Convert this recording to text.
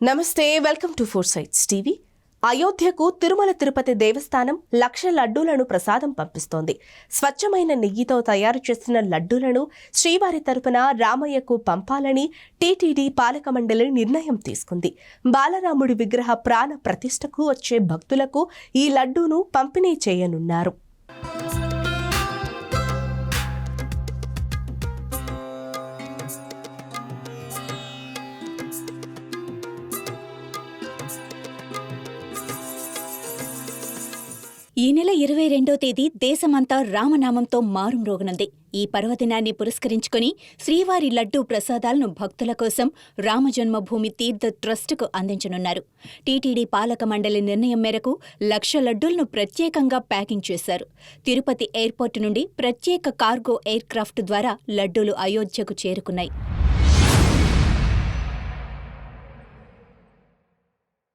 నమస్తే, welcome to four sites TV. అయోధ్యకు తిరుమల తిరుపతి దేవస్థానం 1,00,000 లడ్డూలను ప్రసాదం పంపిస్తోంది. స్వచ్ఛమైన నెయ్యితో తయారు చేసిన లడ్డూలను శ్రీవారి తరపున రామయ్యకు పంపాలని టీటీడీ పాలక మండలి నిర్ణయం తీసుకుంది. బాలరాముడి విగ్రహ ప్రాణ ప్రతిష్టకు వచ్చే భక్తులకు ఈ లడ్డూను పంపిణీ చేయనున్నారు. ఈ నెల 22వ తేదీ దేశమంతా రామనామంతో మారుమ్రోగనుంది. ఈ పర్వదినాన్ని పురస్కరించుకుని శ్రీవారి లడ్డూ ప్రసాదాలను భక్తుల కోసం రామజన్మభూమి తీర్థ ట్రస్టుకు అందించనున్నారు. టీటీడీ పాలక మండలి నిర్ణయం మేరకు 1,00,000 లడ్డూలను ప్రత్యేకంగా ప్యాకింగ్ చేశారు. తిరుపతి ఎయిర్పోర్టు నుండి ప్రత్యేక కార్గో ఎయిర్ క్రాఫ్ట్ ద్వారా లడ్డూలు అయోధ్యకు చేరుకున్నాయి.